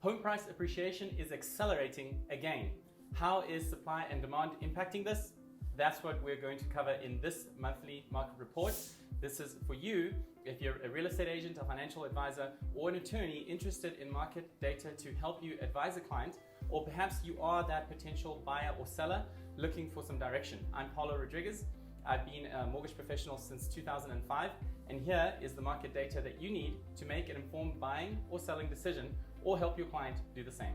Home price appreciation is accelerating again. How is supply and demand impacting this? That's what we're going to cover in this monthly market report. This is for you if you're a real estate agent, a financial advisor, or an attorney interested in market data to help you advise a client, or perhaps you are that potential buyer or seller looking for some direction. I'm Paulo Rodriguez. I've been a mortgage professional since 2005, and here is the market data that you need to make an informed buying or selling decision, or help your client do the same.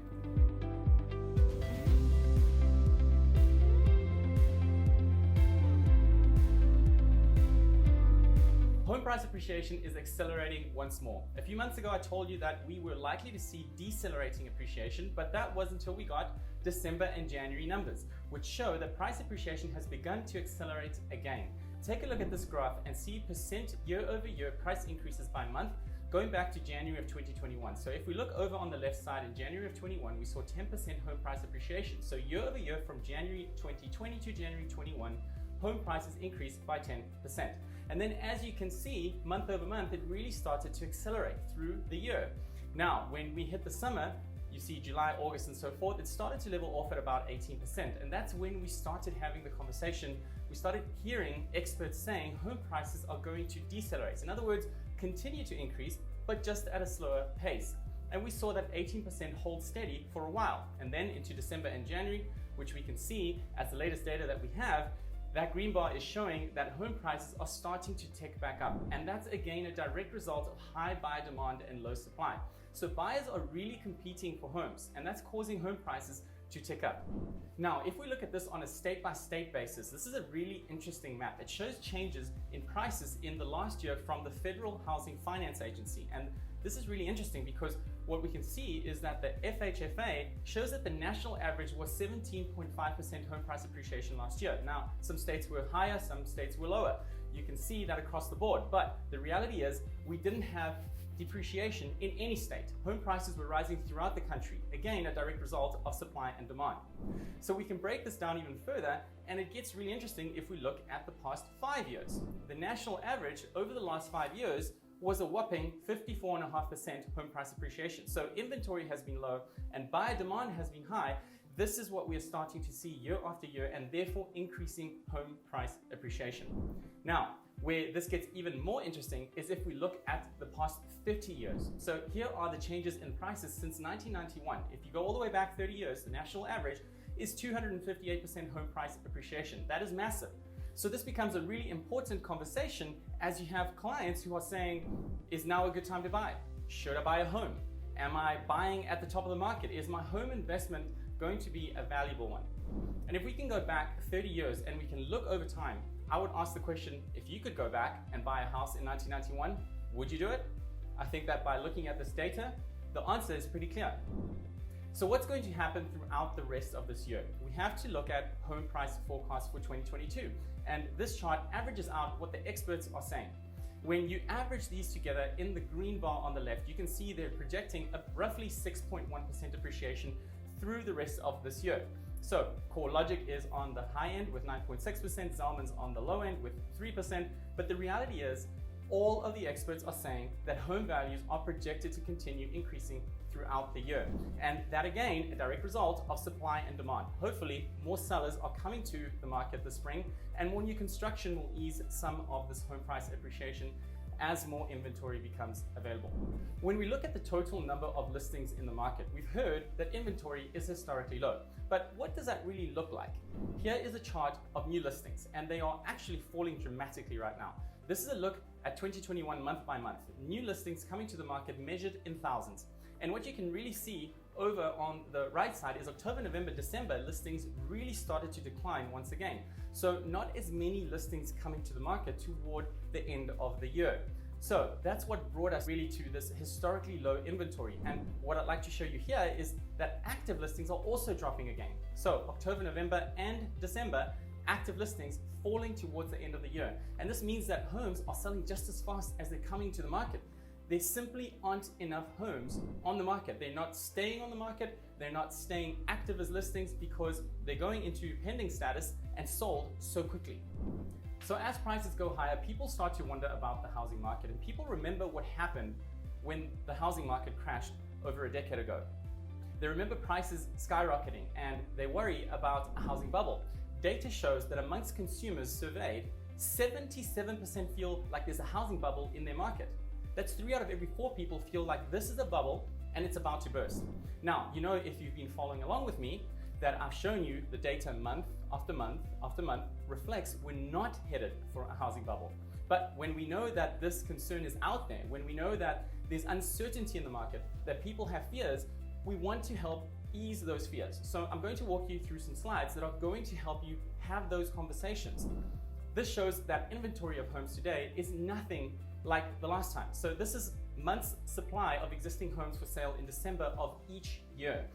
Home price appreciation is accelerating once more. A few months ago, I told you that we were likely to see decelerating appreciation, but that was until we got December and January numbers, which show that price appreciation has begun to accelerate again. Take a look at this graph and see percent year-over-year price increases by month going back to January of 2021. So if we look over on the left side, in January of 21, we saw 10% home price appreciation. So year-over-year from January 2020 to January 21, home prices increased by 10%. And then as you can see, month over month, it really started to accelerate through the year. Now, when we hit the summer, you see July, August, and so forth, it started to level off at about 18%. And that's when we started having the conversation. We started hearing experts saying home prices are going to decelerate. In other words, continue to increase, but just at a slower pace. And we saw that 18% hold steady for a while. And then into December and January, which we can see as the latest data that we have, that green bar is showing that home prices are starting to tick back up. And that's again a direct result of high buyer demand and low supply. So buyers are really competing for homes, and that's causing home prices to tick up. Now, if we look at this on a state-by-state basis, this is a really interesting map. It shows changes in prices in the last year from the Federal Housing Finance Agency. And this is really interesting because what we can see is that the FHFA shows that the national average was 17.5% home price appreciation last year. Now, some states were higher, some states were lower. You can see that across the board, but the reality is we didn't have depreciation in any state. Home prices were rising throughout the country. Again, a direct result of supply and demand. So we can break this down even further, and it gets really interesting if we look at the past 5 years. The national average over the last 5 years was a whopping 54.5% home price appreciation. So inventory has been low and buyer demand has been high. This is what we are starting to see year after year, and therefore increasing home price appreciation. Now, where this gets even more interesting is if we look at the past 30 years. So here are the changes in prices since 1991. If you go all the way back 30 years, the national average is 258% home price appreciation. That is massive. So this becomes a really important conversation as you have clients who are saying, is now a good time to buy? Should I buy a home? Am I buying at the top of the market? Is my home investment going to be a valuable one? And if we can go back 30 years and we can look over time, I would ask the question, if you could go back and buy a house in 1991, would you do it? I think that by looking at this data, the answer is pretty clear. So what's going to happen throughout the rest of this year? We have to look at home price forecasts for 2022. And this chart averages out what the experts are saying. When you average these together in the green bar on the left, you can see they're projecting a roughly 6.1% appreciation through the rest of this year. So CoreLogic is on the high end with 9.6%, Zalman's on the low end with 3%, but the reality is all of the experts are saying that home values are projected to continue increasing throughout the year. And that again, a direct result of supply and demand. Hopefully, more sellers are coming to the market this spring, and more new construction will ease some of this home price appreciation as more inventory becomes available. When we look at the total number of listings in the market, we've heard that inventory is historically low. But what does that really look like? Here is a chart of new listings, and they are actually falling dramatically right now. This is a look at 2021 month by month. New listings coming to the market measured in thousands. And what you can really see over on the right side is October, November, December listings really started to decline once again. So not as many listings coming to the market toward the end of the year. So that's what brought us really to this historically low inventory. And what I'd like to show you here is that active listings are also dropping again. So October, November, and December, active listings falling towards the end of the year. And this means that homes are selling just as fast as they're coming to the market. There simply aren't enough homes on the market. They're not staying on the market. They're not staying active as listings because they're going into pending status and sold so quickly. So as prices go higher, people start to wonder about the housing market, and people remember what happened when the housing market crashed over a decade ago. They remember prices skyrocketing and they worry about a housing bubble. Data shows that amongst consumers surveyed, 77% feel like there's a housing bubble in their market. That's 3 out of every 4 people feel like this is a bubble and it's about to burst. Now, you know, if you've been following along with me, that I've shown you the data month after month after month reflects we're not headed for a housing bubble. But when we know that this concern is out there, when we know that there's uncertainty in the market, that people have fears, we want to help ease those fears. So I'm going to walk you through some slides that are going to help you have those conversations. This shows that inventory of homes today is nothing like the last time. So this is months' supply of existing homes for sale in December of each year.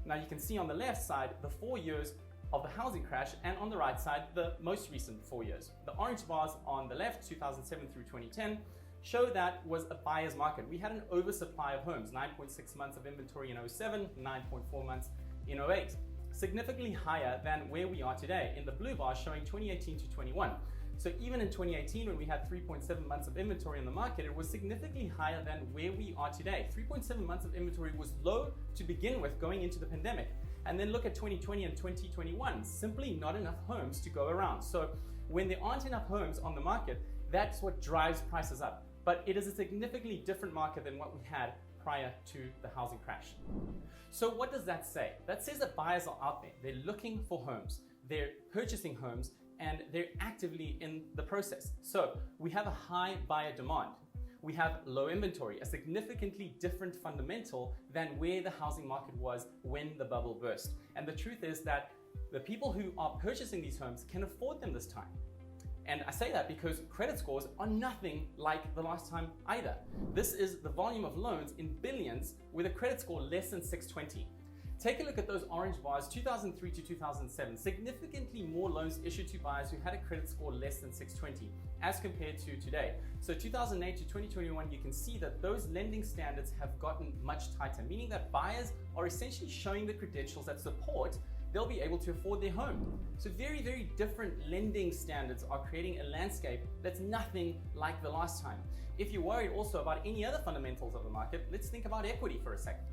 Now you can see on the left side the 4 years of the housing crash, and on the right side the most recent 4 years. The orange bars on the left, 2007 through 2010, show that was a buyer's market. We had an oversupply of homes, 9.6 months of inventory in 07, 9.4 months in 08. Significantly higher than where we are today in the blue bar showing 2018 to 21. So even in 2018, when we had 3.7 months of inventory in the market, it was significantly higher than where we are today. 3.7 months of inventory was low to begin with going into the pandemic. And then look at 2020 and 2021, simply not enough homes to go around. So when there aren't enough homes on the market, that's what drives prices up. But it is a significantly different market than what we had prior to the housing crash. So what does that say? That says that buyers are out there. They're looking for homes. They're purchasing homes and they're actively in the process. So we have a high buyer demand. We have low inventory, a significantly different fundamental than where the housing market was when the bubble burst. And the truth is that the people who are purchasing these homes can afford them this time. And I say that because credit scores are nothing like the last time either. This is the volume of loans in billions with a credit score less than 620. Take a look at those orange bars, 2003 to 2007, significantly more loans issued to buyers who had a credit score less than 620 as compared to today. So 2008 to 2021, you can see that those lending standards have gotten much tighter, meaning that buyers are essentially showing the credentials that support they'll be able to afford their home. So very, very different lending standards are creating a landscape that's nothing like the last time. If you're worried also about any other fundamentals of the market, let's think about equity for a second.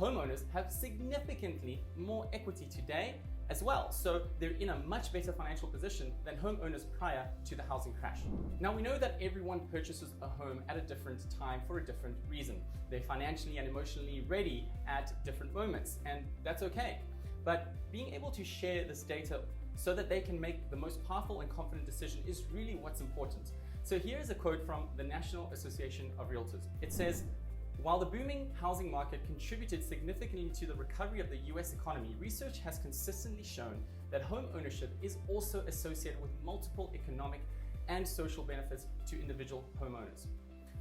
Homeowners have significantly more equity today as well, so they're in a much better financial position than homeowners prior to the housing crash. Now we know that everyone purchases a home at a different time for a different reason. They're financially and emotionally ready at different moments, and that's okay. But being able to share this data so that they can make the most powerful and confident decision is really what's important. So here is a quote from the National Association of Realtors. It says, "While the booming housing market contributed significantly to the recovery of the US economy, research has consistently shown that home ownership is also associated with multiple economic and social benefits to individual homeowners."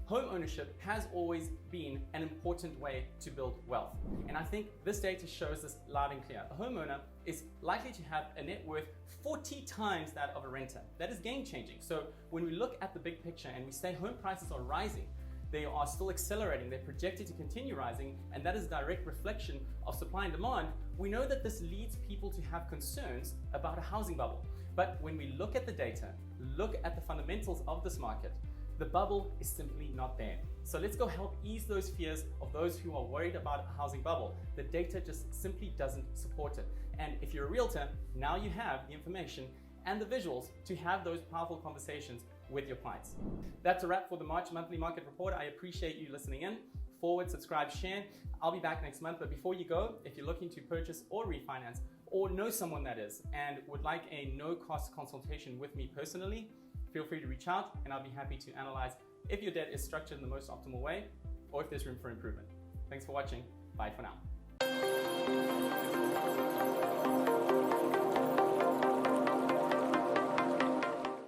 Home ownership has always been an important way to build wealth. And I think this data shows this loud and clear. A homeowner is likely to have a net worth 40 times that of a renter. That is game changing. So when we look at the big picture and we say home prices are rising, they are still accelerating, they're projected to continue rising, and that is a direct reflection of supply and demand, we know that this leads people to have concerns about a housing bubble. But when we look at the data, look at the fundamentals of this market, the bubble is simply not there. So let's go help ease those fears of those who are worried about a housing bubble. The data just simply doesn't support it. And if you're a realtor, now you have the information and the visuals to have those powerful conversations with your clients. That's a wrap for the March Monthly Market Report. I appreciate you listening in. Forward, subscribe, share. I'll be back next month, but before you go, if you're looking to purchase or refinance or know someone that is and would like a no-cost consultation with me personally, feel free to reach out and I'll be happy to analyze if your debt is structured in the most optimal way or if there's room for improvement. Thanks for watching. Bye for now.